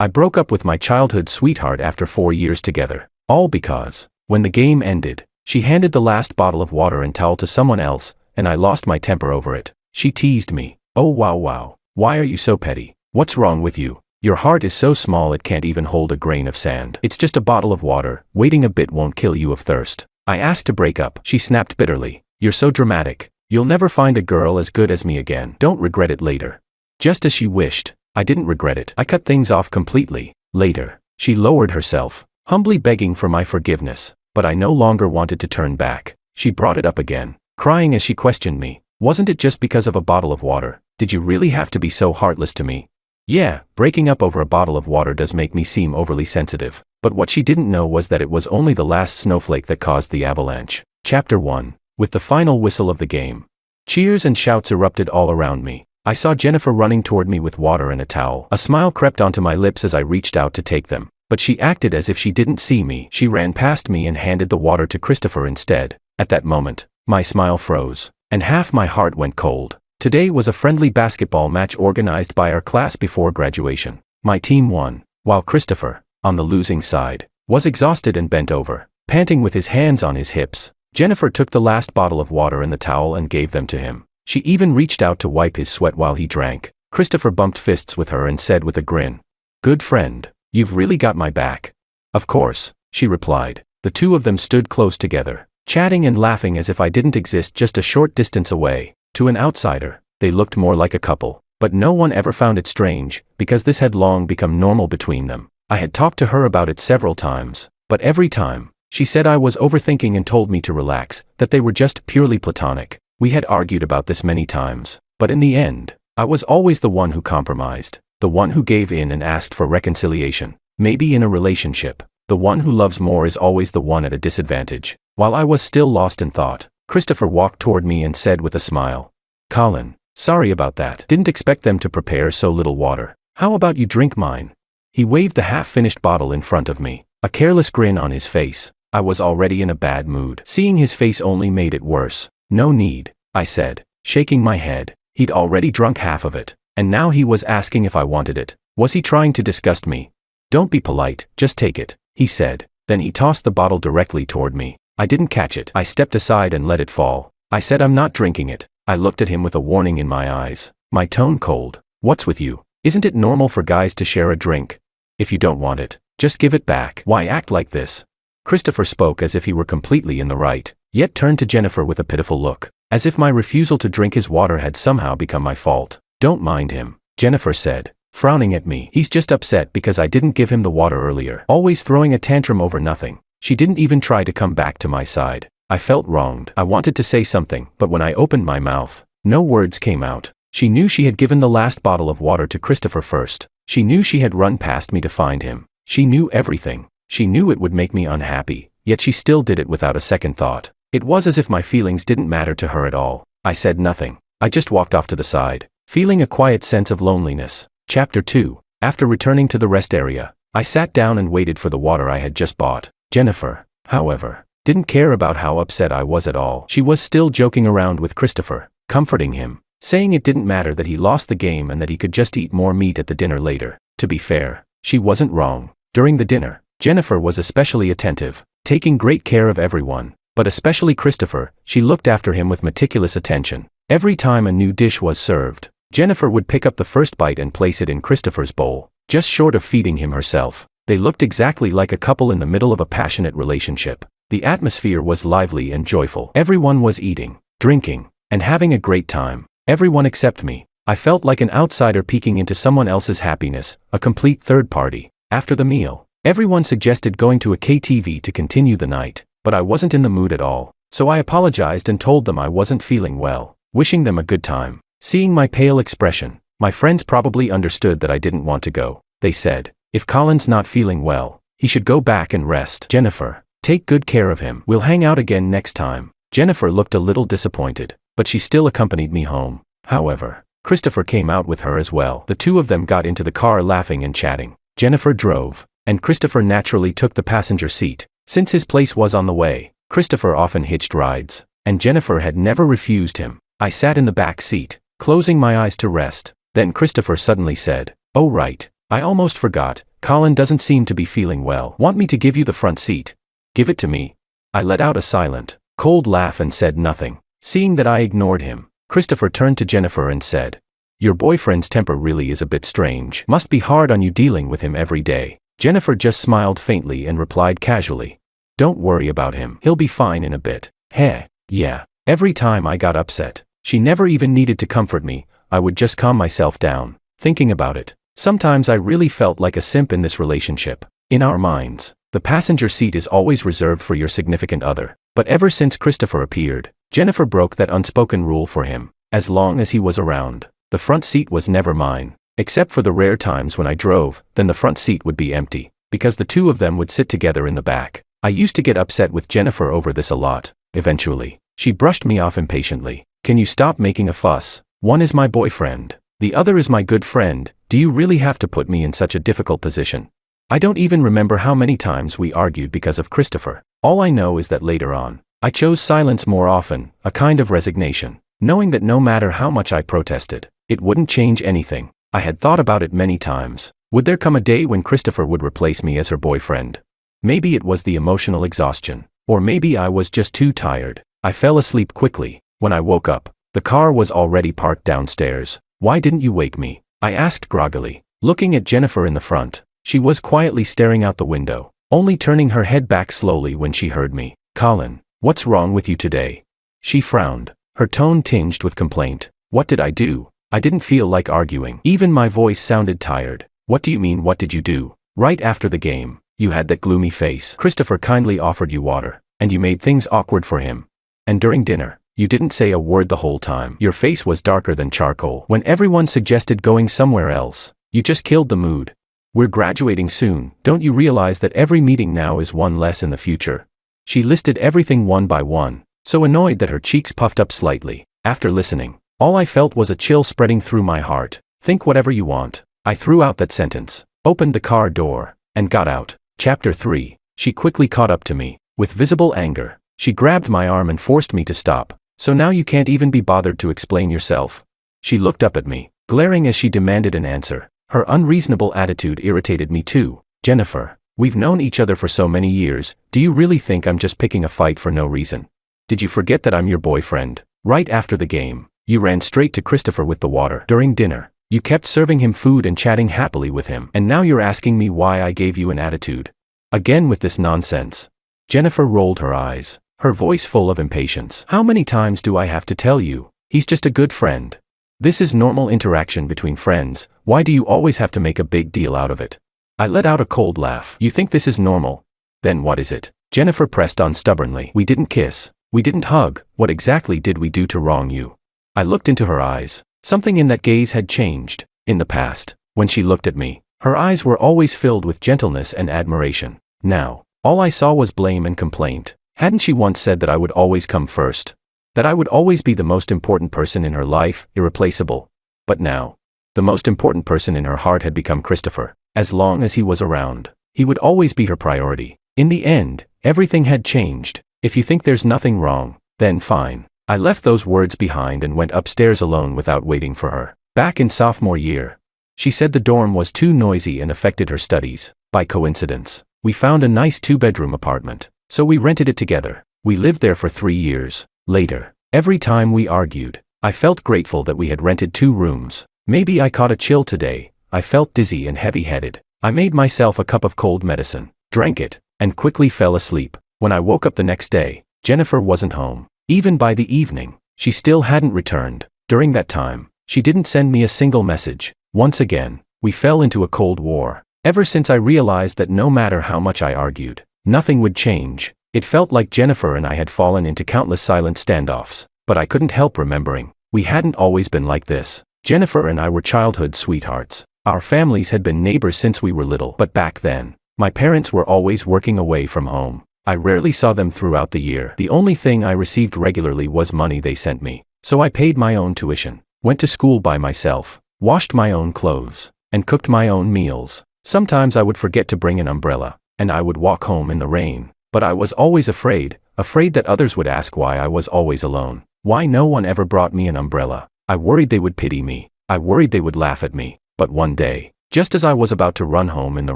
I broke up with my childhood sweetheart after 4 years together. All because, when the game ended, she handed the last bottle of water and towel to someone else, and I lost my temper over it. She teased me. Oh wow. Why are you so petty? What's wrong with you? Your heart is so small it can't even hold a grain of sand. It's just a bottle of water. Waiting a bit won't kill you of thirst. I asked to break up. She snapped bitterly. You're so dramatic. You'll never find a girl as good as me again. Don't regret it later. Just as she wished, I didn't regret it. I cut things off completely. Later, she lowered herself, humbly begging for my forgiveness, but I no longer wanted to turn back. She brought it up again, crying as she questioned me. Wasn't it just because of a bottle of water? Did you really have to be so heartless to me? Yeah, breaking up over a bottle of water does make me seem overly sensitive. But what she didn't know was that it was only the last snowflake that caused the avalanche. Chapter 1. With the final whistle of the game. Cheers and shouts erupted all around me. I saw Jennifer running toward me with water and a towel. A smile crept onto my lips as I reached out to take them, but she acted as if she didn't see me. She ran past me and handed the water to Christopher instead. At that moment, my smile froze, and half my heart went cold. Today was a friendly basketball match organized by our class before graduation. My team won, while Christopher, on the losing side, was exhausted and bent over, panting with his hands on his hips. Jennifer took the last bottle of water and the towel and gave them to him. She even reached out to wipe his sweat while he drank. Christopher bumped fists with her and said with a grin, "Good friend, you've really got my back." "Of course," she replied. The two of them stood close together, chatting and laughing as if I didn't exist just a short distance away. To an outsider, they looked more like a couple, but no one ever found it strange, because this had long become normal between them. I had talked to her about it several times, but every time, she said I was overthinking and told me to relax, that they were just purely platonic. We had argued about this many times, but in the end, I was always the one who compromised, the one who gave in and asked for reconciliation. Maybe in a relationship, the one who loves more is always the one at a disadvantage. While I was still lost in thought, Christopher walked toward me and said with a smile, "Colin, sorry about that. Didn't expect them to prepare so little water. How about you drink mine?" He waved the half-finished bottle in front of me, a careless grin on his face. I was already in a bad mood. Seeing his face only made it worse. "No need," I said, shaking my head. He'd already drunk half of it, and now he was asking if I wanted it. Was he trying to disgust me? "Don't be polite, just take it," he said. Then he tossed the bottle directly toward me. I didn't catch it. I stepped aside and let it fall. I said I'm not drinking it. I looked at him with a warning in my eyes, my tone cold. "What's with you? Isn't it normal for guys to share a drink? If you don't want it, just give it back. Why act like this?" Christopher spoke as if he were completely in the right, yet turned to Jennifer with a pitiful look, as if my refusal to drink his water had somehow become my fault. "Don't mind him," Jennifer said, frowning at me. "He's just upset because I didn't give him the water earlier. Always throwing a tantrum over nothing." She didn't even try to come back to my side. I felt wronged. I wanted to say something, but when I opened my mouth, no words came out. She knew she had given the last bottle of water to Christopher first. She knew she had run past me to find him. She knew everything. She knew it would make me unhappy, yet she still did it without a second thought. It was as if my feelings didn't matter to her at all. I said nothing. I just walked off to the side, feeling a quiet sense of loneliness. Chapter 2. After returning to the rest area, I sat down and waited for the water I had just bought. Jennifer, however, didn't care about how upset I was at all. She was still joking around with Christopher, comforting him, saying it didn't matter that he lost the game and that he could just eat more meat at the dinner later. To be fair, she wasn't wrong. During the dinner, Jennifer was especially attentive, taking great care of everyone, but especially Christopher. She looked after him with meticulous attention. Every time a new dish was served, Jennifer would pick up the first bite and place it in Christopher's bowl, just short of feeding him herself. They looked exactly like a couple in the middle of a passionate relationship. The atmosphere was lively and joyful. Everyone was eating, drinking, and having a great time. Everyone except me. I felt like an outsider peeking into someone else's happiness, a complete third party. After the meal, everyone suggested going to a KTV to continue the night, but I wasn't in the mood at all, so I apologized and told them I wasn't feeling well, wishing them a good time. Seeing my pale expression, my friends probably understood that I didn't want to go. They said, "If Colin's not feeling well, he should go back and rest. Jennifer, take good care of him. We'll hang out again next time." Jennifer looked a little disappointed, but she still accompanied me home. However, Christopher came out with her as well. The two of them got into the car laughing and chatting. Jennifer drove, and Christopher naturally took the passenger seat. Since his place was on the way, Christopher often hitched rides, and Jennifer had never refused him. I sat in the back seat, closing my eyes to rest. Then Christopher suddenly said, "Oh right, I almost forgot, Colin doesn't seem to be feeling well. Want me to give you the front seat? Give it to me. I let out a silent, cold laugh and said nothing. Seeing that I ignored him, Christopher turned to Jennifer and said, "Your boyfriend's temper really is a bit strange. Must be hard on you dealing with him every day." Jennifer just smiled faintly and replied casually, "Don't worry about him. He'll be fine in a bit." Heh, yeah. Every time I got upset, she never even needed to comfort me. I would just calm myself down. Thinking about it, sometimes I really felt like a simp in this relationship. In our minds, the passenger seat is always reserved for your significant other. But ever since Christopher appeared, Jennifer broke that unspoken rule for him. As long as he was around, the front seat was never mine. Except for the rare times when I drove, then the front seat would be empty, because the two of them would sit together in the back. I used to get upset with Jennifer over this a lot. Eventually, she brushed me off impatiently. "Can you stop making a fuss? One is my boyfriend. The other is my good friend. Do you really have to put me in such a difficult position?" I don't even remember how many times we argued because of Christopher. All I know is that later on, I chose silence more often, a kind of resignation, knowing that no matter how much I protested, it wouldn't change anything. I had thought about it many times. Would there come a day when Christopher would replace me as her boyfriend? Maybe it was the emotional exhaustion, or maybe I was just too tired. I fell asleep quickly. When I woke up, the car was already parked downstairs. "Why didn't you wake me?" I asked groggily, looking at Jennifer in the front. She was quietly staring out the window, only turning her head back slowly when she heard me. "Colin, what's wrong with you today?" She frowned, her tone tinged with complaint. "What did I do? I didn't feel like arguing." Even my voice sounded tired. "What do you mean, what did you do? Right after the game, you had that gloomy face. Christopher kindly offered you water, and you made things awkward for him. And during dinner, you didn't say a word the whole time. Your face was darker than charcoal. When everyone suggested going somewhere else, you just killed the mood. We're graduating soon. Don't you realize that every meeting now is one less in the future?" She listed everything one by one, so annoyed that her cheeks puffed up slightly. After listening, all I felt was a chill spreading through my heart. "Think whatever you want." I threw out that sentence, opened the car door, and got out. Chapter 3. She quickly caught up to me. With visible anger, she grabbed my arm and forced me to stop. "So now you can't even be bothered to explain yourself?" She looked up at me, glaring as she demanded an answer. Her unreasonable attitude irritated me too. "Jennifer, we've known each other for so many years. Do you really think I'm just picking a fight for no reason? Did you forget that I'm your boyfriend?" Right after the game, you ran straight to Christopher with the water. During dinner, you kept serving him food and chatting happily with him. And now you're asking me why I gave you an attitude. Again with this nonsense. Jennifer rolled her eyes, her voice full of impatience. "How many times do I have to tell you? He's just a good friend. This is normal interaction between friends. Why do you always have to make a big deal out of it?" I let out a cold laugh. "You think this is normal? Then what is it?" Jennifer pressed on stubbornly. "We didn't kiss. We didn't hug. What exactly did we do to wrong you?" I looked into her eyes. Something in that gaze had changed. In the past, when she looked at me, her eyes were always filled with gentleness and admiration. Now, all I saw was blame and complaint. Hadn't she once said that I would always come first? That I would always be the most important person in her life, irreplaceable? But now, the most important person in her heart had become Christopher. As long as he was around, he would always be her priority. In the end, everything had changed. "If you think there's nothing wrong, then fine." I left those words behind and went upstairs alone without waiting for her. Back in sophomore year, she said the dorm was too noisy and affected her studies. By coincidence, we found a nice 2-bedroom apartment, so we rented it together. We lived there for 3 years. Later, every time we argued, I felt grateful that we had rented 2 rooms. Maybe I caught a chill today. I felt dizzy and heavy-headed. I made myself a cup of cold medicine, drank it, and quickly fell asleep. When I woke up the next day, Jennifer wasn't home. Even by the evening, she still hadn't returned. During that time, she didn't send me a single message. Once again, we fell into a cold war. Ever since I realized that no matter how much I argued, nothing would change, it felt like Jennifer and I had fallen into countless silent standoffs. But I couldn't help remembering, we hadn't always been like this. Jennifer and I were childhood sweethearts. Our families had been neighbors since we were little. But back then, my parents were always working away from home. I rarely saw them throughout the year. The only thing I received regularly was money they sent me. So I paid my own tuition, went to school by myself, washed my own clothes, and cooked my own meals. Sometimes I would forget to bring an umbrella, and I would walk home in the rain. But I was always afraid that others would ask why I was always alone. Why no one ever brought me an umbrella. I worried they would pity me. I worried they would laugh at me. But one day, Just as I was about to run home in the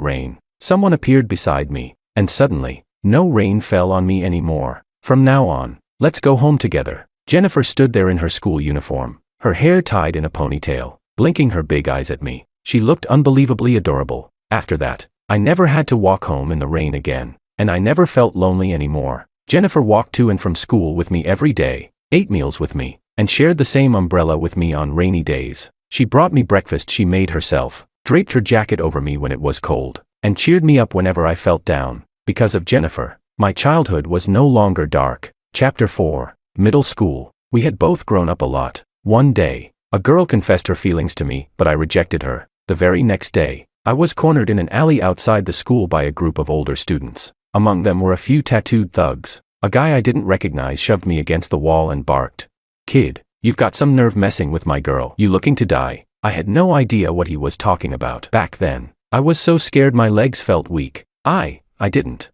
rain, someone appeared beside me, and suddenly, no rain fell on me anymore. From now on, let's go home together. Jennifer stood there in her school uniform, her hair tied in a ponytail, blinking her big eyes at me. She looked unbelievably adorable. After that, I never had to walk home in the rain again, and I never felt lonely anymore. Jennifer walked to and from school with me every day, ate meals with me, and shared the same umbrella with me on rainy days. She brought me breakfast she made herself, draped her jacket over me when it was cold, and cheered me up whenever I felt down. Because of Jennifer, my childhood was no longer dark. Chapter 4. Middle School. We had both grown up a lot. One day, a girl confessed her feelings to me, but I rejected her. The very next day, I was cornered in an alley outside the school by a group of older students. Among them were a few tattooed thugs. A guy I didn't recognize shoved me against the wall and barked, "Kid, you've got some nerve messing with my girl. You looking to die?" I had no idea what he was talking about. Back then, I was so scared my legs felt weak. I didn't.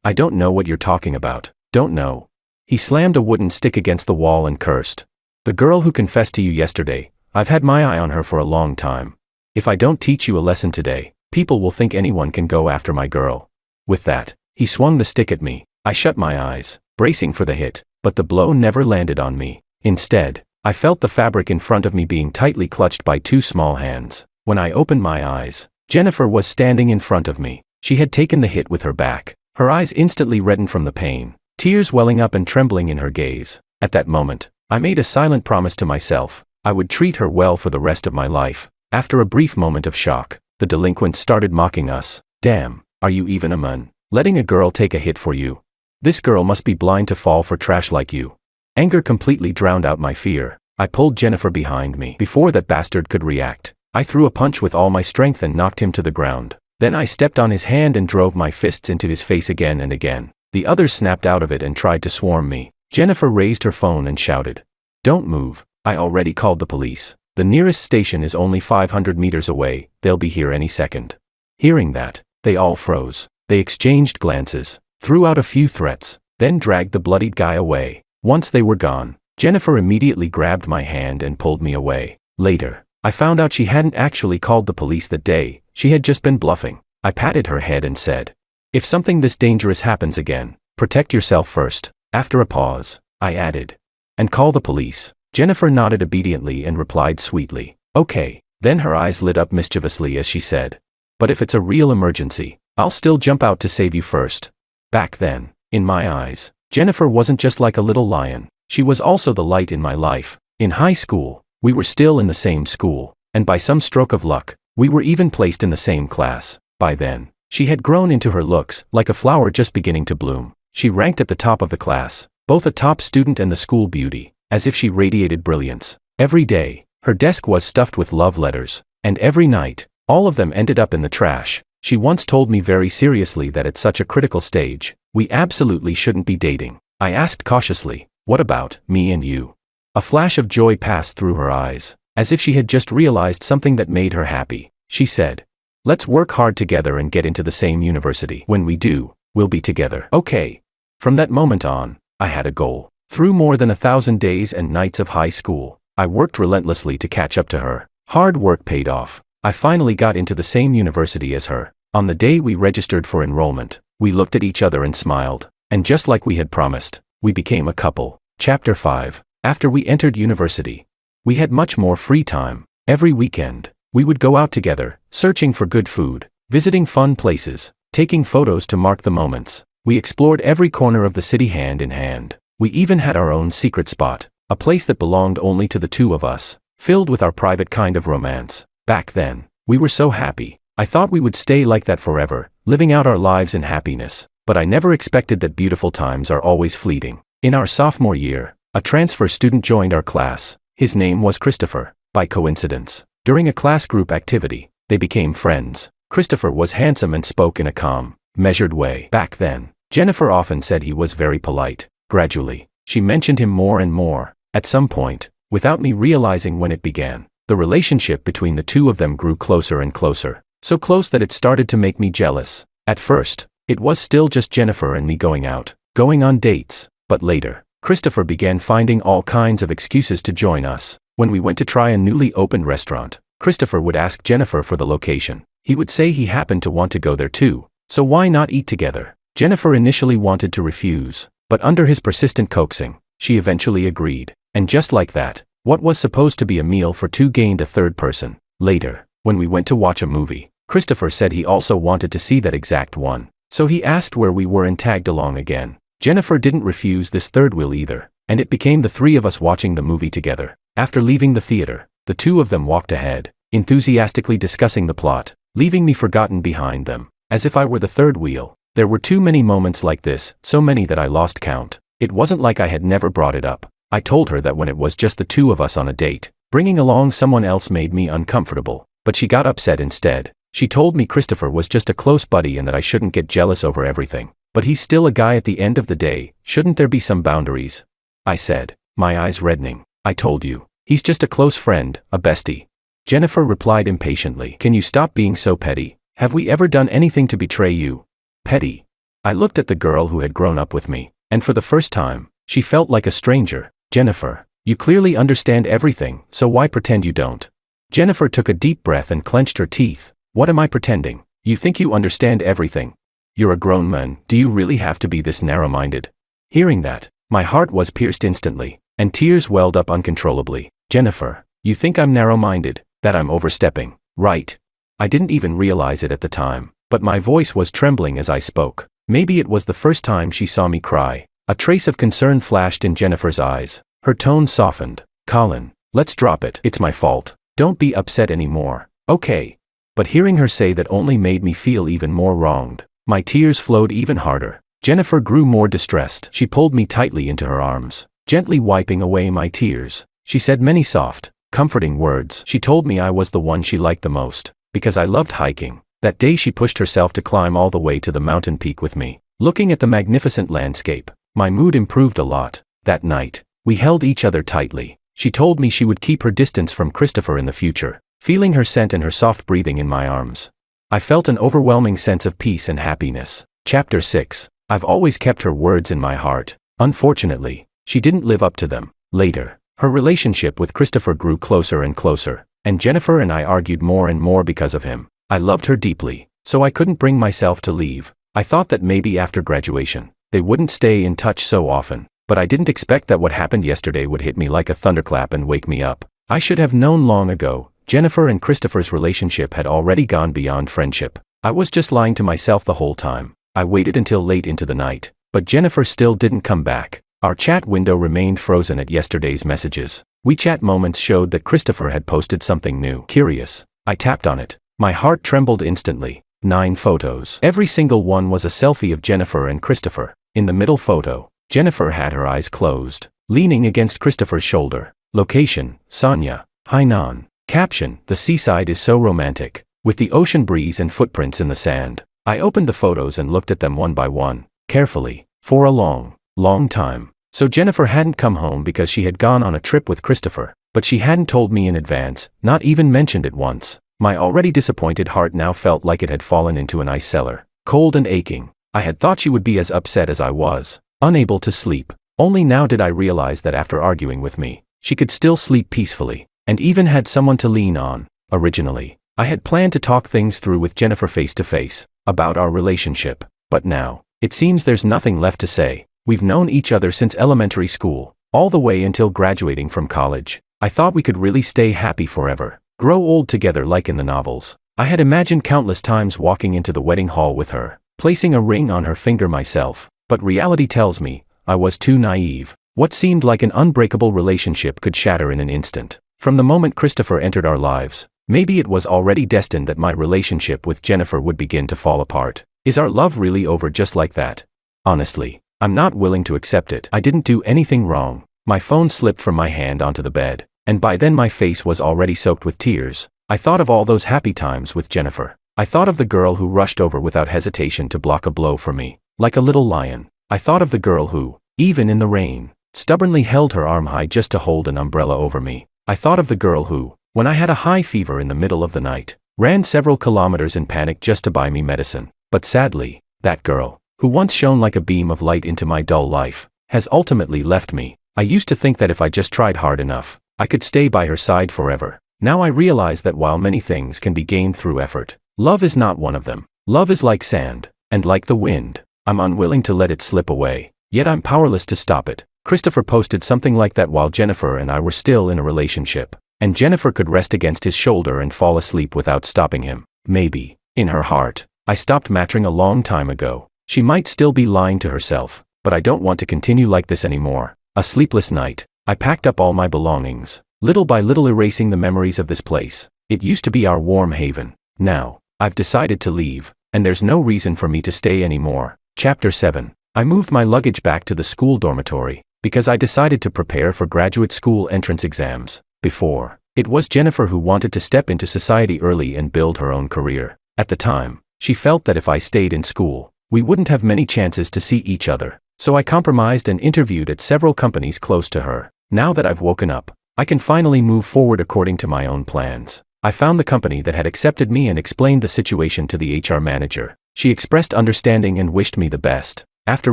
"I don't know what you're talking about." "Don't know." He slammed a wooden stick against the wall and cursed. "The girl who confessed to you yesterday, I've had my eye on her for a long time. If I don't teach you a lesson today, people will think anyone can go after my girl." With that, he swung the stick at me. I shut my eyes, bracing for the hit, but the blow never landed on me. Instead, I felt the fabric in front of me being tightly clutched by two small hands. When I opened my eyes, Jennifer was standing in front of me. She had taken the hit with her back. Her eyes instantly reddened from the pain, tears welling up and trembling in her gaze. At that moment, I made a silent promise to myself. I would treat her well for the rest of my life. After a brief moment of shock, the delinquents started mocking us. "Damn, are you even a man? Letting a girl take a hit for you? This girl must be blind to fall for trash like you." Anger completely drowned out my fear. I pulled Jennifer behind me. Before that bastard could react, I threw a punch with all my strength and knocked him to the ground. Then I stepped on his hand and drove my fists into his face again and again. The others snapped out of it and tried to swarm me. Jennifer raised her phone and shouted, "Don't move, I already called the police. The nearest station is only 500 meters away, they'll be here any second." Hearing that, they all froze. They exchanged glances, threw out a few threats, then dragged the bloodied guy away. Once they were gone, Jennifer immediately grabbed my hand and pulled me away. Later, I found out she hadn't actually called the police that day, she had just been bluffing. I patted her head and said, "If something this dangerous happens again, protect yourself first." After a pause, I added, "And call the police." Jennifer nodded obediently and replied sweetly, "Okay." Then her eyes lit up mischievously as she said, "But if it's a real emergency, I'll still jump out to save you first." Back then, in my eyes, Jennifer wasn't just like a little lion, she was also the light in my life. In high school, we were still in the same school, and by some stroke of luck, we were even placed in the same class. By then, she had grown into her looks, like a flower just beginning to bloom. She ranked at the top of the class, both a top student and the school beauty, as if she radiated brilliance. Every day, her desk was stuffed with love letters, and every night, all of them ended up in the trash. She once told me very seriously that at such a critical stage, we absolutely shouldn't be dating. I asked cautiously, "What about me and you?" A flash of joy passed through her eyes, as if she had just realized something that made her happy. She said, "Let's work hard together and get into the same university. When we do, we'll be together." Okay. From that moment on, I had a goal. Through more than 1,000 days and nights of high school, I worked relentlessly to catch up to her. Hard work paid off. I finally got into the same university as her. On the day we registered for enrollment, we looked at each other and smiled, and just like we had promised, we became a couple. Chapter 5. After we entered university, we had much more free time. Every weekend, we would go out together, searching for good food, visiting fun places, taking photos to mark the moments. We explored every corner of the city hand in hand. We even had our own secret spot, a place that belonged only to the two of us, filled with our private kind of romance. Back then, we were so happy. I thought we would stay like that forever, living out our lives in happiness, but I never expected that beautiful times are always fleeting. In our sophomore year, a transfer student joined our class. His name was Christopher. By coincidence, during a class group activity, they became friends. Christopher was handsome and spoke in a calm, measured way. Back then, Jennifer often said he was very polite. Gradually, she mentioned him more and more. At some point, without me realizing when it began, the relationship between the two of them grew closer and closer. So close that it started to make me jealous. At first, it was still just Jennifer and me going out, going on dates, but later, Christopher began finding all kinds of excuses to join us. When we went to try a newly opened restaurant, Christopher would ask Jennifer for the location. He would say he happened to want to go there too, so why not eat together? Jennifer initially wanted to refuse, but under his persistent coaxing, she eventually agreed. And just like that, what was supposed to be a meal for two gained a third person. Later, when we went to watch a movie, Christopher said he also wanted to see that exact one, so he asked where we were and tagged along again. Jennifer didn't refuse this third wheel either, and it became the three of us watching the movie together. After leaving the theater, the two of them walked ahead, enthusiastically discussing the plot, leaving me forgotten behind them, as if I were the third wheel. There were too many moments like this, so many that I lost count. It wasn't like I had never brought it up. I told her that when it was just the two of us on a date, bringing along someone else made me uncomfortable, but she got upset instead. She told me Christopher was just a close buddy and that I shouldn't get jealous over everything. But he's still a guy at the end of the day, shouldn't there be some boundaries? I said, my eyes reddening. I told you, he's just a close friend, a bestie. Jennifer replied impatiently, can you stop being so petty? Have we ever done anything to betray you? Petty. I looked at the girl who had grown up with me, and for the first time, she felt like a stranger. Jennifer, you clearly understand everything, so why pretend you don't? Jennifer took a deep breath and clenched her teeth. What am I pretending? You think you understand everything? You're a grown man, do you really have to be this narrow-minded? Hearing that, my heart was pierced instantly, and tears welled up uncontrollably. Jennifer, you think I'm narrow-minded, that I'm overstepping, right? I didn't even realize it at the time, but my voice was trembling as I spoke. Maybe it was the first time she saw me cry. A trace of concern flashed in Jennifer's eyes. Her tone softened. Colin, let's drop it. It's my fault. Don't be upset anymore. Okay. But hearing her say that only made me feel even more wronged. My tears flowed even harder. Jennifer grew more distressed. She pulled me tightly into her arms, gently wiping away my tears. She said many soft, comforting words. She told me I was the one she liked the most, because I loved hiking. That day she pushed herself to climb all the way to the mountain peak with me. Looking at the magnificent landscape, my mood improved a lot. That night, we held each other tightly. She told me she would keep her distance from Christopher in the future, feeling her scent and her soft breathing in my arms. I felt an overwhelming sense of peace and happiness. Chapter 6. I've always kept her words in my heart. Unfortunately, she didn't live up to them. Later, her relationship with Christopher grew closer and closer, and Jennifer and I argued more and more because of him. I loved her deeply, so I couldn't bring myself to leave. I thought that maybe after graduation, they wouldn't stay in touch so often, but I didn't expect that what happened yesterday would hit me like a thunderclap and wake me up. I should have known long ago. Jennifer and Christopher's relationship had already gone beyond friendship. I was just lying to myself the whole time. I waited until late into the night, but Jennifer still didn't come back. Our chat window remained frozen at yesterday's messages. WeChat moments showed that Christopher had posted something new. Curious. I tapped on it. My heart trembled instantly. 9 photos. Every single one was a selfie of Jennifer and Christopher. In the middle photo, Jennifer had her eyes closed, leaning against Christopher's shoulder. Location, Sanya, Hainan. Caption, the seaside is so romantic, with the ocean breeze and footprints in the sand. I opened the photos and looked at them one by one, carefully, for a long time. So Jennifer hadn't come home because she had gone on a trip with Christopher, but she hadn't told me in advance, not even mentioned it once. My already disappointed heart now felt like it had fallen into an ice cellar, cold and aching. I had thought she would be as upset as I was, unable to sleep. Only now did I realize that after arguing with me, she could still sleep peacefully, and even had someone to lean on. Originally, I had planned to talk things through with Jennifer face to face, about our relationship, but now, it seems there's nothing left to say. We've known each other since elementary school, all the way until graduating from college. I thought we could really stay happy forever, grow old together like in the novels. I had imagined countless times walking into the wedding hall with her, placing a ring on her finger myself, but reality tells me, I was too naive. What seemed like an unbreakable relationship could shatter in an instant. From the moment Christopher entered our lives, maybe it was already destined that my relationship with Jennifer would begin to fall apart. Is our love really over just like that? Honestly, I'm not willing to accept it. I didn't do anything wrong. My phone slipped from my hand onto the bed, and by then my face was already soaked with tears. I thought of all those happy times with Jennifer. I thought of the girl who rushed over without hesitation to block a blow for me, like a little lion. I thought of the girl who, even in the rain, stubbornly held her arm high just to hold an umbrella over me. I thought of the girl who, when I had a high fever in the middle of the night, ran several kilometers in panic just to buy me medicine. But sadly, that girl, who once shone like a beam of light into my dull life, has ultimately left me. I used to think that if I just tried hard enough, I could stay by her side forever. Now I realize that while many things can be gained through effort, love is not one of them. Love is like sand, and like the wind. I'm unwilling to let it slip away, yet I'm powerless to stop it. Christopher posted something like that while Jennifer and I were still in a relationship, and Jennifer could rest against his shoulder and fall asleep without stopping him. Maybe, in her heart, I stopped mattering a long time ago. She might still be lying to herself, but I don't want to continue like this anymore. A sleepless night, I packed up all my belongings, little by little erasing the memories of this place. It used to be our warm haven. Now, I've decided to leave, and there's no reason for me to stay anymore. Chapter 7. I moved my luggage back to the school dormitory, because I decided to prepare for graduate school entrance exams. Before, it was Jennifer who wanted to step into society early and build her own career. At the time, she felt that if I stayed in school, we wouldn't have many chances to see each other. So I compromised and interviewed at several companies close to her. Now that I've woken up, I can finally move forward according to my own plans. I found the company that had accepted me and explained the situation to the HR manager. She expressed understanding and wished me the best. After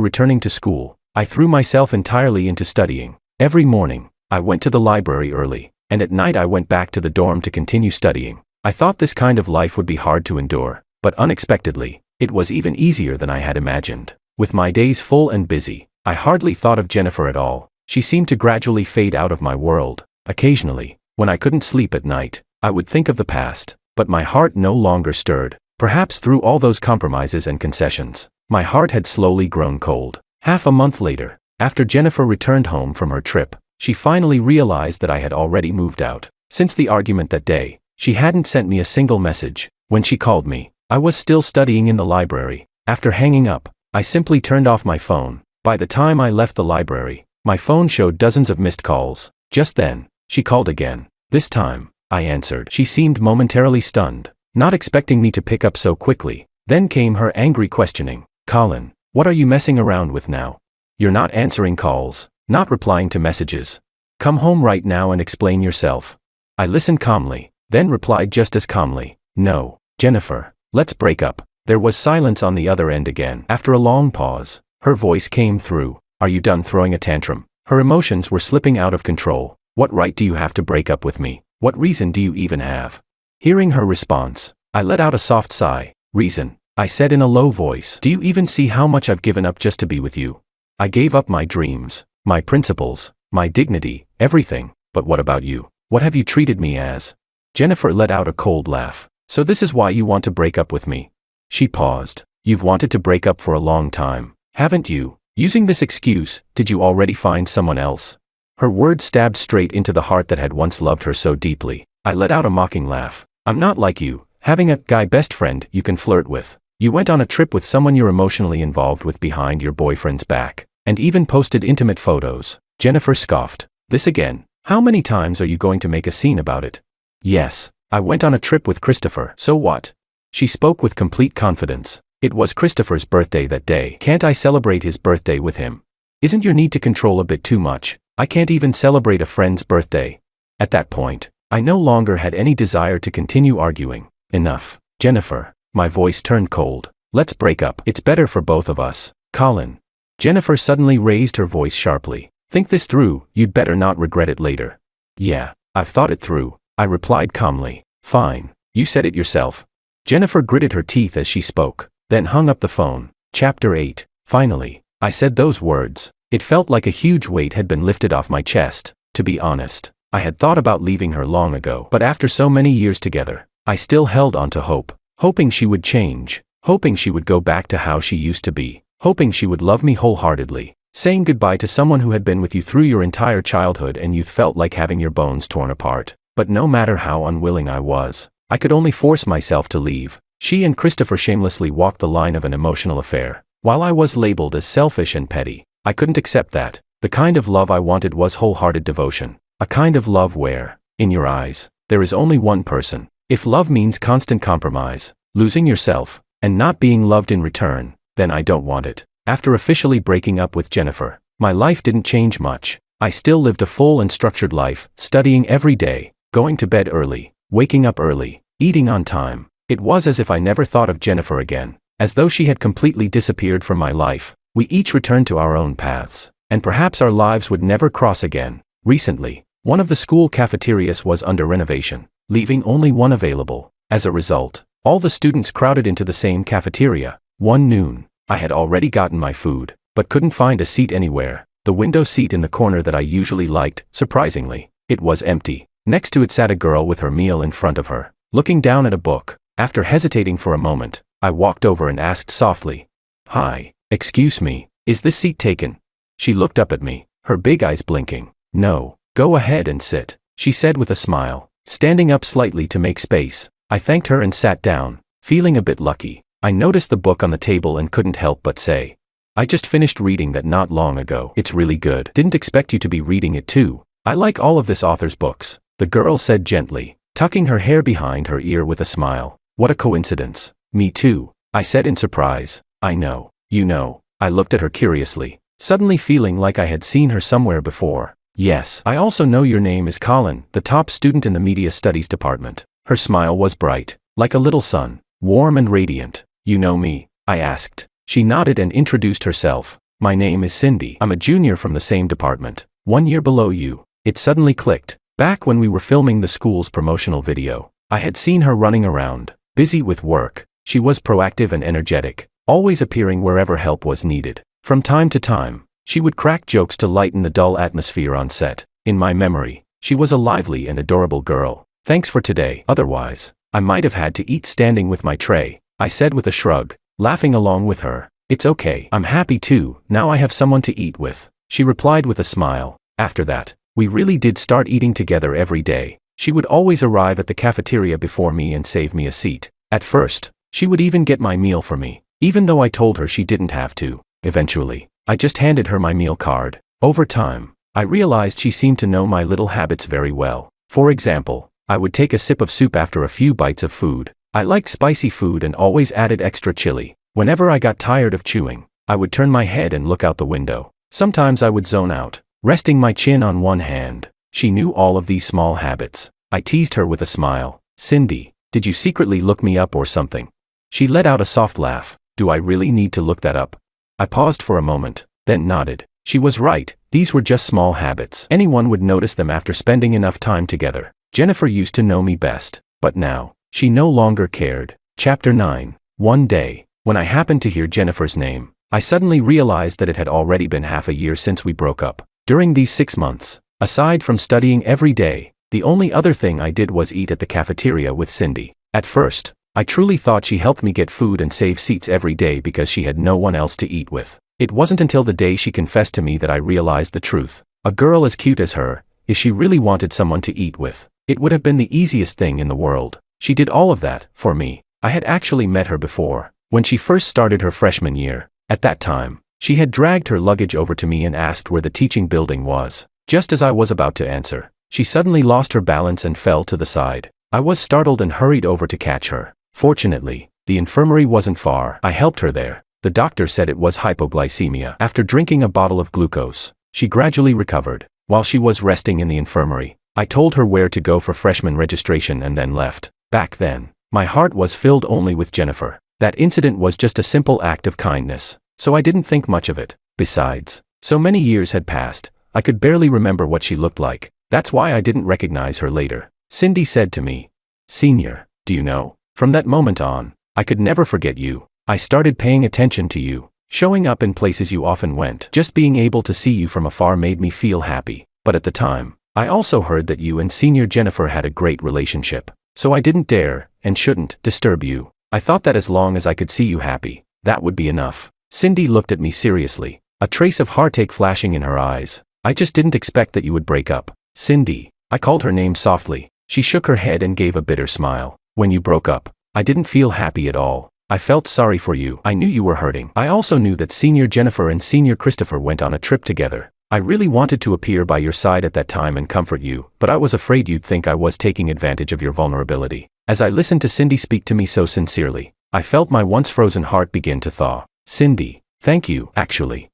returning to school, I threw myself entirely into studying. Every morning, I went to the library early, and at night I went back to the dorm to continue studying. I thought this kind of life would be hard to endure, but unexpectedly, it was even easier than I had imagined. With my days full and busy, I hardly thought of Jennifer at all. She seemed to gradually fade out of my world. Occasionally, when I couldn't sleep at night, I would think of the past, but my heart no longer stirred. Perhaps through all those compromises and concessions, my heart had slowly grown cold. Half a month later, after Jennifer returned home from her trip, she finally realized that I had already moved out. Since the argument that day, she hadn't sent me a single message. When she called me, I was still studying in the library. After hanging up, I simply turned off my phone. By the time I left the library, my phone showed dozens of missed calls. Just then, she called again. This time, I answered. She seemed momentarily stunned, not expecting me to pick up so quickly. Then came her angry questioning. "Colin, what are you messing around with now? You're not answering calls, not replying to messages. Come home right now and explain yourself." I listened calmly, then replied just as calmly, "No, Jennifer, let's break up." There was silence on the other end again. After a long pause, her voice came through. "Are you done throwing a tantrum?" Her emotions were slipping out of control. "What right do you have to break up with me? What reason do you even have?" Hearing her response, I let out a soft sigh. "Reason," I said in a low voice. "Do you even see how much I've given up just to be with you? I gave up my dreams, my principles, my dignity, everything. But what about you? What have you treated me as?" Jennifer let out a cold laugh. "So this is why you want to break up with me?" She paused. "You've wanted to break up for a long time, haven't you? Using this excuse, did you already find someone else?" Her words stabbed straight into the heart that had once loved her so deeply. I let out a mocking laugh. "I'm not like you, having a guy best friend you can flirt with. You went on a trip with someone you're emotionally involved with behind your boyfriend's back, and even posted intimate photos." Jennifer scoffed. "This again? How many times are you going to make a scene about it?" "Yes, I went on a trip with Christopher. So what?" She spoke with complete confidence. "It was Christopher's birthday that day. Can't I celebrate his birthday with him? Isn't your need to control a bit too much? I can't even celebrate a friend's birthday." At that point, I no longer had any desire to continue arguing. "Enough, Jennifer." My voice turned cold. "Let's break up. It's better for both of us. Colin." Jennifer suddenly raised her voice sharply. "Think this through, you'd better not regret it later." "Yeah, I've thought it through," I replied calmly. "Fine, you said it yourself." Jennifer gritted her teeth as she spoke, then hung up the phone. Chapter 8. Finally, I said those words. It felt like a huge weight had been lifted off my chest. To be honest, I had thought about leaving her long ago, but after so many years together, I still held on to hope, hoping she would change, hoping she would go back to how she used to be, hoping she would love me wholeheartedly. Saying goodbye to someone who had been with you through your entire childhood and youth felt like having your bones torn apart. But no matter how unwilling I was, I could only force myself to leave. She and Christopher shamelessly walked the line of an emotional affair. While I was labeled as selfish and petty, I couldn't accept that. The kind of love I wanted was wholehearted devotion. A kind of love where, in your eyes, there is only one person. If love means constant compromise, losing yourself, and not being loved in return, then I don't want it. After officially breaking up with Jennifer, my life didn't change much. I still lived a full and structured life, studying every day, going to bed early, waking up early, eating on time. It was as if I never thought of Jennifer again, as though she had completely disappeared from my life. We each returned to our own paths, and perhaps our lives would never cross again. Recently, one of the school cafeterias was under renovation. leaving only one available. As a result, all the students crowded into the same cafeteria. One noon, I had already gotten my food, but couldn't find a seat anywhere. The window seat in the corner that I usually liked, surprisingly, it was empty. Next to it sat a girl with her meal in front of her, looking down at a book. After hesitating for a moment, I walked over and asked softly, "Hi, excuse me, is this seat taken?" She looked up at me, her big eyes blinking. "No, go ahead and sit," she said with a smile, standing up slightly to make space. I thanked her and sat down, feeling a bit lucky. I noticed the book on the table and couldn't help but say, "I just finished reading that not long ago. It's really good. Didn't expect you to be reading it too. I like all of this author's books," the girl said gently, tucking her hair behind her ear with a smile. "What a coincidence." "Me too," I said in surprise. "I know. You know." I looked at her curiously, suddenly feeling like I had seen her somewhere before. "Yes, I also know your name is Colin, the top student in the media studies department." Her smile was bright, like a little sun, warm and radiant. "You know me?" I asked. She nodded and introduced herself. "My name is Cindy. I'm a junior from the same department, 1 year below you." It suddenly clicked. Back when we were filming the school's promotional video, I had seen her running around, busy with work. She was proactive and energetic, always appearing wherever help was needed. From time to time, she would crack jokes to lighten the dull atmosphere on set. In my memory, she was a lively and adorable girl. "Thanks for today. Otherwise, I might have had to eat standing with my tray," I said with a shrug, laughing along with her. "It's okay. I'm happy too. Now I have someone to eat with," she replied with a smile. After that, we really did start eating together every day. She would always arrive at the cafeteria before me and save me a seat. At first, she would even get my meal for me, even though I told her she didn't have to. Eventually, I just handed her my meal card. Over time, I realized she seemed to know my little habits very well. For example, I would take a sip of soup after a few bites of food. I liked spicy food and always added extra chili. Whenever I got tired of chewing, I would turn my head and look out the window. Sometimes I would zone out, resting my chin on one hand. She knew all of these small habits. I teased her with a smile. "Cindy, did you secretly look me up or something?" She let out a soft laugh. "Do I really need to look that up?" I paused for a moment, then nodded. She was right, these were just small habits. Anyone would notice them after spending enough time together. Jennifer used to know me best, but now, she no longer cared. Chapter 9. One day, when I happened to hear Jennifer's name, I suddenly realized that it had already been half a year since we broke up. During these 6 months, aside from studying every day, the only other thing I did was eat at the cafeteria with Cindy. At first, I truly thought she helped me get food and save seats every day because she had no one else to eat with. It wasn't until the day she confessed to me that I realized the truth. A girl as cute as her, if she really wanted someone to eat with, it would have been the easiest thing in the world. She did all of that for me. I had actually met her before, when she first started her freshman year. At that time, she had dragged her luggage over to me and asked where the teaching building was. Just as I was about to answer, she suddenly lost her balance and fell to the side. I was startled and hurried over to catch her. Fortunately, the infirmary wasn't far. I helped her there. The doctor said it was hypoglycemia. After drinking a bottle of glucose, she gradually recovered. While she was resting in the infirmary, I told her where to go for freshman registration and then left. Back then, my heart was filled only with Jennifer. That incident was just a simple act of kindness, so I didn't think much of it. Besides, so many years had passed, I could barely remember what she looked like. That's why I didn't recognize her later. Cindy said to me, "Senior, do you know? From that moment on, I could never forget you. I started paying attention to you, showing up in places you often went. Just being able to see you from afar made me feel happy. But at the time, I also heard that you and Senior Jennifer had a great relationship. So I didn't dare, and shouldn't, disturb you. I thought that as long as I could see you happy, that would be enough." Cindy looked at me seriously, a trace of heartache flashing in her eyes. "I just didn't expect that you would break up." "Cindy," I called her name softly. She shook her head and gave a bitter smile. "When you broke up, I didn't feel happy at all. I felt sorry for you. I knew you were hurting. I also knew that Senior Jennifer and Senior Christopher went on a trip together. I really wanted to appear by your side at that time and comfort you, but I was afraid you'd think I was taking advantage of your vulnerability." As I listened to Cindy speak to me so sincerely, I felt my once frozen heart begin to thaw. "Cindy, thank you, actually."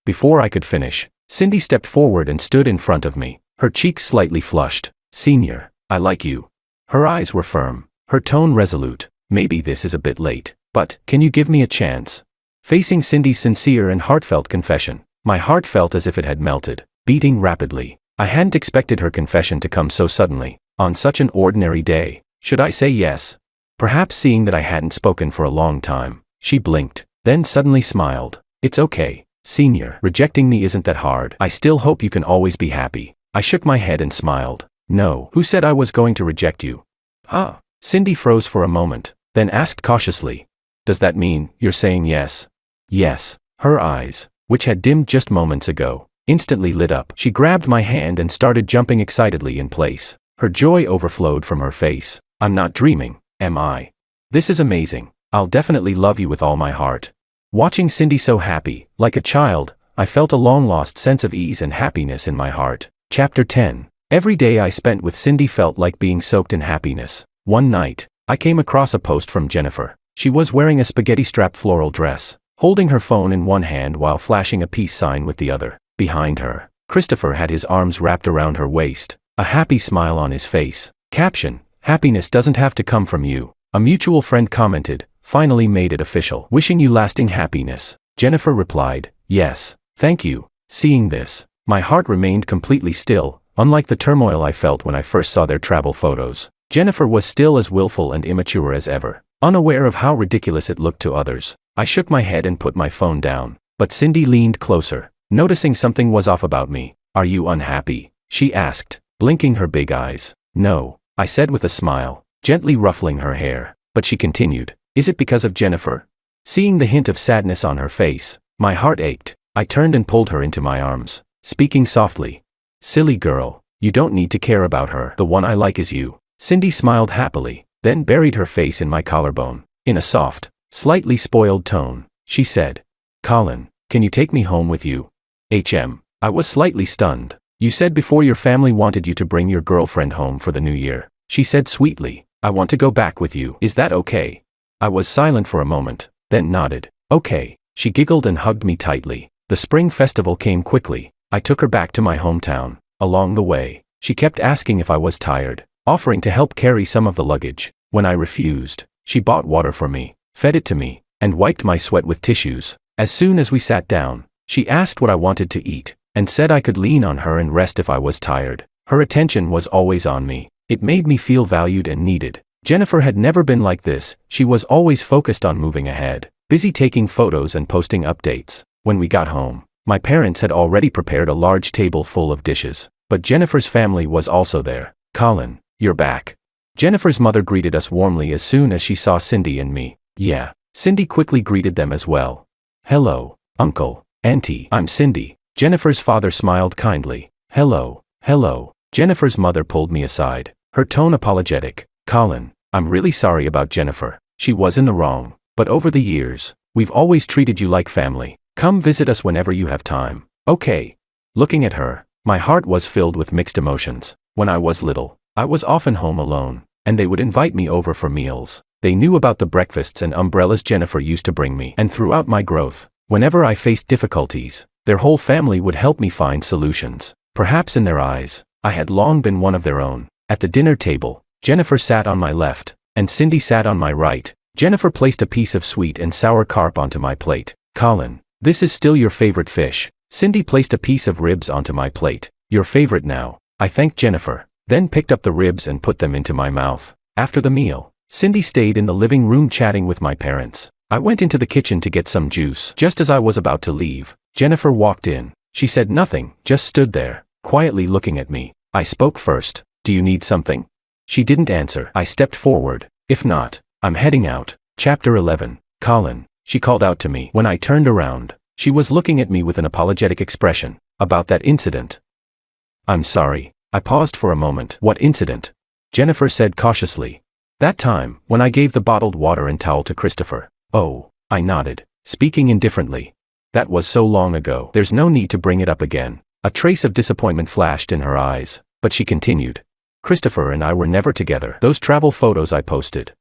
Before I could finish, Cindy stepped forward and stood in front of me, her cheeks slightly flushed. "Senior, I like you." Her eyes were firm, her tone resolute. "Maybe this is a bit late, but can you give me a chance?" Facing Cindy's sincere and heartfelt confession, my heart felt as if it had melted, beating rapidly. I hadn't expected her confession to come so suddenly. On such an ordinary day, should I say yes? Perhaps seeing that I hadn't spoken for a long time, she blinked, then suddenly smiled. It's okay, senior. Rejecting me isn't that hard. I still hope you can always be happy. I shook my head and smiled. No. Who said I was going to reject you? Huh? Cindy froze for a moment, then asked cautiously. Does that mean you're saying yes? Yes. Her eyes, which had dimmed just moments ago, instantly lit up. She grabbed my hand and started jumping excitedly in place. Her joy overflowed from her face. I'm not dreaming, am I? This is amazing. I'll definitely love you with all my heart. Watching Cindy so happy, like a child, I felt a long-lost sense of ease and happiness in my heart. Chapter 10. Every day I spent with Cindy felt like being soaked in happiness. One night, I came across a post from Jennifer. She was wearing a spaghetti-strap floral dress, holding her phone in one hand while flashing a peace sign with the other. Behind her, Christopher had his arms wrapped around her waist, a happy smile on his face. Caption: Happiness doesn't have to come from you. A mutual friend commented, finally made it official. Wishing you lasting happiness. Jennifer replied, yes, thank you. Seeing this, my heart remained completely still, unlike the turmoil I felt when I first saw their travel photos. Jennifer was still as willful and immature as ever, unaware of how ridiculous it looked to others. I shook my head and put my phone down, but Cindy leaned closer, noticing something was off about me. Are you unhappy? She asked, blinking her big eyes. No, I said with a smile, gently ruffling her hair, but she continued, is it because of Jennifer? Seeing the hint of sadness on her face, my heart ached. I turned and pulled her into my arms, speaking softly. Silly girl, you don't need to care about her. The one I like is you. Cindy smiled happily, then buried her face in my collarbone. In a soft, slightly spoiled tone, she said, Colin, can you take me home with you? I was slightly stunned. You said before your family wanted you to bring your girlfriend home for the new year. She said sweetly, I want to go back with you. Is that okay? I was silent for a moment, then nodded. Okay. She giggled and hugged me tightly. The spring festival came quickly. I took her back to my hometown. Along the way, she kept asking if I was tired, offering to help carry some of the luggage. When I refused, she bought water for me, fed it to me, and wiped my sweat with tissues. As soon as we sat down, she asked what I wanted to eat, and said I could lean on her and rest if I was tired. Her attention was always on me. It made me feel valued and needed. Jennifer had never been like this. She was always focused on moving ahead, busy taking photos and posting updates. When we got home, my parents had already prepared a large table full of dishes, but Jennifer's family was also there. Colin, you're back. Jennifer's mother greeted us warmly as soon as she saw Cindy and me. Yeah. Cindy quickly greeted them as well. Hello, Uncle, Auntie. I'm Cindy. Jennifer's father smiled kindly. Hello. Jennifer's mother pulled me aside, her tone apologetic. Colin, I'm really sorry about Jennifer. She was in the wrong, but over the years, we've always treated you like family. Come visit us whenever you have time. Okay. Looking at her, my heart was filled with mixed emotions. When I was little, I was often home alone, and they would invite me over for meals. They knew about the breakfasts and umbrellas Jennifer used to bring me. And throughout my growth, whenever I faced difficulties, their whole family would help me find solutions. Perhaps in their eyes, I had long been one of their own. At the dinner table, Jennifer sat on my left, and Cindy sat on my right. Jennifer placed a piece of sweet and sour carp onto my plate. Colin, this is still your favorite fish. Cindy placed a piece of ribs onto my plate. Your favorite now. I thanked Jennifer, then picked up the ribs and put them into my mouth. After the meal, Cindy stayed in the living room chatting with my parents. I went into the kitchen to get some juice. Just as I was about to leave, Jennifer walked in. She said nothing, just stood there, quietly looking at me. I spoke first. Do you need something? She didn't answer. I stepped forward. If not, I'm heading out. Chapter 11. Colin, she called out to me. When I turned around, she was looking at me with an apologetic expression. About that incident. I'm sorry. I paused for a moment. What incident? Jennifer said cautiously. That time, when I gave the bottled water and towel to Christopher. Oh, I nodded, speaking indifferently. That was so long ago. There's no need to bring it up again. A trace of disappointment flashed in her eyes, but she continued. Christopher and I were never together. Those travel photos I posted.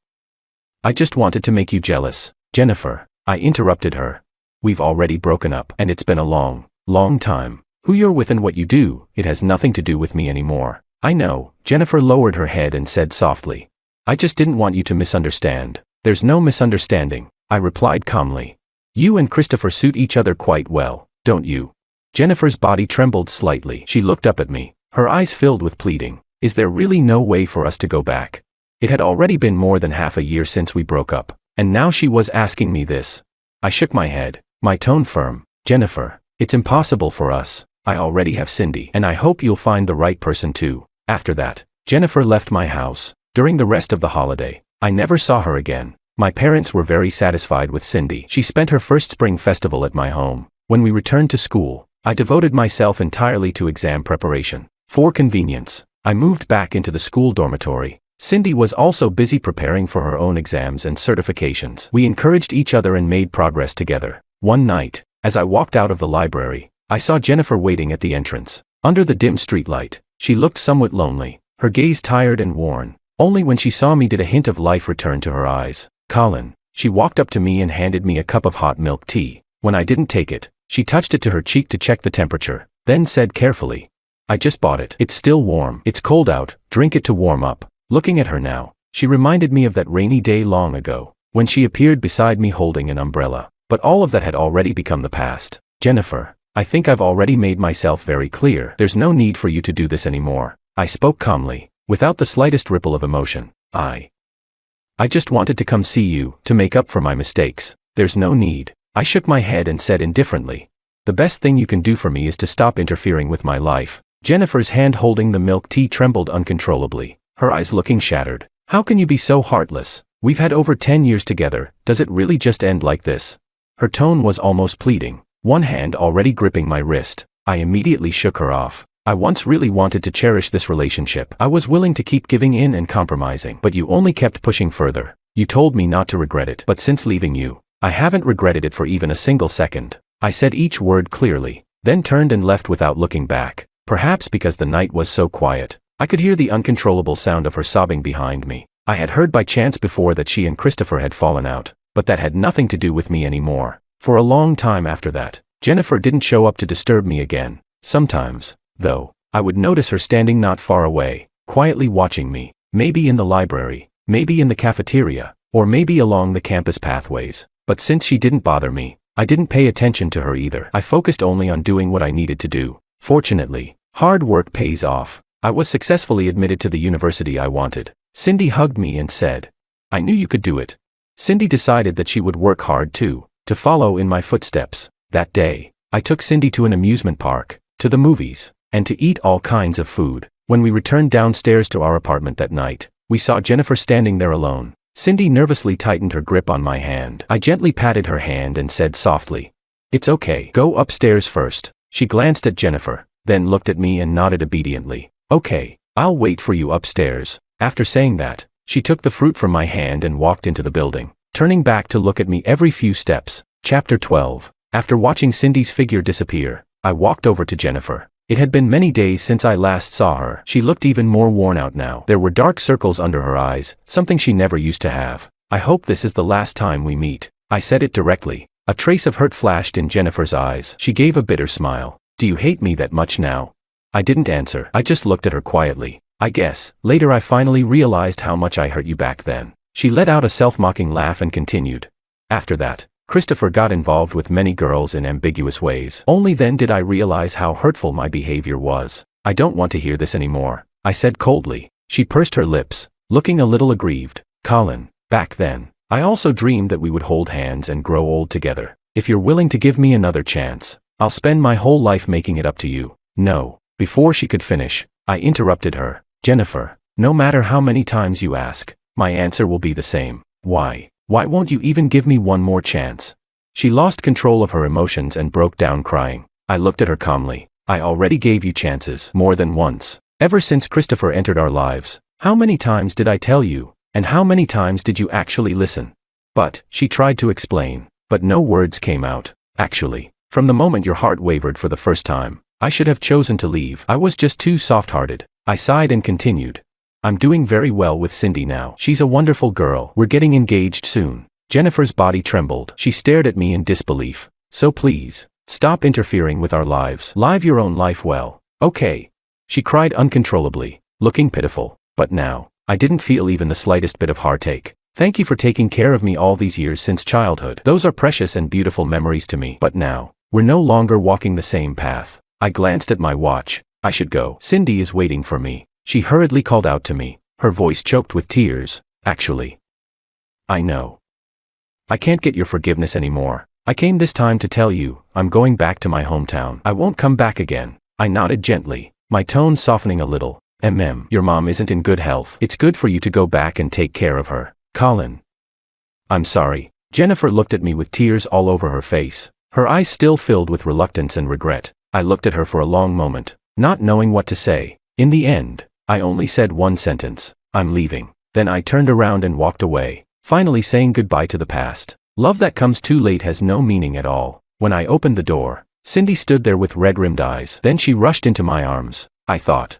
I just wanted to make you jealous. Jennifer, I interrupted her. We've already broken up, and it's been a long, long time. Who you're with and what you do, it has nothing to do with me anymore. I know. Jennifer lowered her head and said softly. I just didn't want you to misunderstand. There's no misunderstanding, I replied calmly. You and Christopher suit each other quite well, don't you? Jennifer's body trembled slightly. She looked up at me, her eyes filled with pleading. Is there really no way for us to go back? It had already been more than half a year since we broke up, and now she was asking me this. I shook my head, my tone firm. Jennifer, it's impossible for us. I already have Cindy, and I hope you'll find the right person too. After that, Jennifer left my house. During the rest of the holiday, I never saw her again. My parents were very satisfied with Cindy. She spent her first spring festival at my home. When we returned to school, I devoted myself entirely to exam preparation. For convenience, I moved back into the school dormitory. Cindy was also busy preparing for her own exams and certifications. We encouraged each other and made progress together. One night, as I walked out of the library, I saw Jennifer waiting at the entrance. Under the dim streetlight, she looked somewhat lonely, her gaze tired and worn. Only when she saw me did a hint of life return to her eyes. Colin. She walked up to me and handed me a cup of hot milk tea. When I didn't take it, she touched it to her cheek to check the temperature, then said carefully, I just bought it. It's still warm. It's cold out. Drink it to warm up. Looking at her now, she reminded me of that rainy day long ago, when she appeared beside me holding an umbrella. But all of that had already become the past. Jennifer, I think I've already made myself very clear. There's no need for you to do this anymore. I spoke calmly, without the slightest ripple of emotion. I just wanted to come see you, to make up for my mistakes. There's no need. I shook my head and said indifferently, the best thing you can do for me is to stop interfering with my life. Jennifer's hand holding the milk tea trembled uncontrollably, her eyes looking shattered. How can you be so heartless? We've had over 10 years together. Does it really just end like this? Her tone was almost pleading, one hand already gripping my wrist. I immediately shook her off. I once really wanted to cherish this relationship. I was willing to keep giving in and compromising, but you only kept pushing further. You told me not to regret it, but since leaving you, I haven't regretted it for even a single second. I said each word clearly, then turned and left without looking back. Perhaps because the night was so quiet, I could hear the uncontrollable sound of her sobbing behind me. I had heard by chance before that she and Christopher had fallen out, but that had nothing to do with me anymore. For a long time after that, Jennifer didn't show up to disturb me again. Sometimes, though, I would notice her standing not far away, quietly watching me, maybe in the library, maybe in the cafeteria, or maybe along the campus pathways. But since she didn't bother me, I didn't pay attention to her either. I focused only on doing what I needed to do. Fortunately, hard work pays off. I was successfully admitted to the university I wanted. Cindy hugged me and said, I knew you could do it. Cindy decided that she would work hard too, to follow in my footsteps. That day, I took Cindy to an amusement park, to the movies, and to eat all kinds of food. When we returned downstairs to our apartment that night, we saw Jennifer standing there alone. Cindy nervously tightened her grip on my hand. I gently patted her hand and said softly, It's okay. Go upstairs first. She glanced at Jennifer, then looked at me and nodded obediently. Okay, I'll wait for you upstairs. After saying that, she took the fruit from my hand and walked into the building, turning back to look at me every few steps. Chapter 12. After watching Cindy's figure disappear, I walked over to Jennifer. It had been many days since I last saw her. She looked even more worn out now. There were dark circles under her eyes, something she never used to have. I hope this is the last time we meet. I said it directly. A trace of hurt flashed in Jennifer's eyes. She gave a bitter smile. Do you hate me that much now? I didn't answer. I just looked at her quietly. I guess. Later I finally realized how much I hurt you back then. She let out a self-mocking laugh and continued. After that, Christopher got involved with many girls in ambiguous ways. Only then did I realize how hurtful my behavior was. I don't want to hear this anymore, I said coldly. She pursed her lips, looking a little aggrieved. Colin, back then, I also dreamed that we would hold hands and grow old together. If you're willing to give me another chance, I'll spend my whole life making it up to you. No. Before she could finish, I interrupted her. Jennifer, no matter how many times you ask, my answer will be the same. Why? Why won't you even give me one more chance? She lost control of her emotions and broke down crying. I looked at her calmly. I already gave you chances, more than once. Ever since Christopher entered our lives, how many times did I tell you? And how many times did you actually listen? But, she tried to explain, but no words came out. Actually, from the moment your heart wavered for the first time, I should have chosen to leave. I was just too soft-hearted. I sighed and continued. I'm doing very well with Cindy now. She's a wonderful girl. We're getting engaged soon. Jennifer's body trembled. She stared at me in disbelief. So please, stop interfering with our lives. Live your own life well. Okay. She cried uncontrollably, looking pitiful. But now, I didn't feel even the slightest bit of heartache. Thank you for taking care of me all these years since childhood. Those are precious and beautiful memories to me. But now, we're no longer walking the same path. I glanced at my watch. I should go. Cindy is waiting for me. She hurriedly called out to me, her voice choked with tears. Actually, I know. I can't get your forgiveness anymore. I came this time to tell you, I'm going back to my hometown. I won't come back again. I nodded gently, my tone softening a little. Your mom isn't in good health. It's good for you to go back and take care of her. Colin. I'm sorry. Jennifer looked at me with tears all over her face, her eyes still filled with reluctance and regret. I looked at her for a long moment, not knowing what to say. In the end, I only said one sentence, I'm leaving. Then I turned around and walked away, finally saying goodbye to the past. Love that comes too late has no meaning at all. When I opened the door, Cindy stood there with red-rimmed eyes. Then she rushed into my arms. I thought.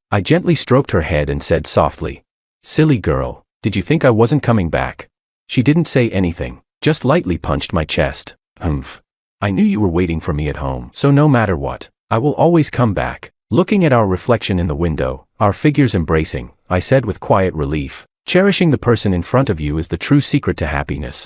I gently stroked her head and said softly, silly girl, did you think I wasn't coming back? She didn't say anything, just lightly punched my chest. I knew you were waiting for me at home, so no matter what, I will always come back. Looking at our reflection in the window, our figures embracing, I said with quiet relief, cherishing the person in front of you is the true secret to happiness.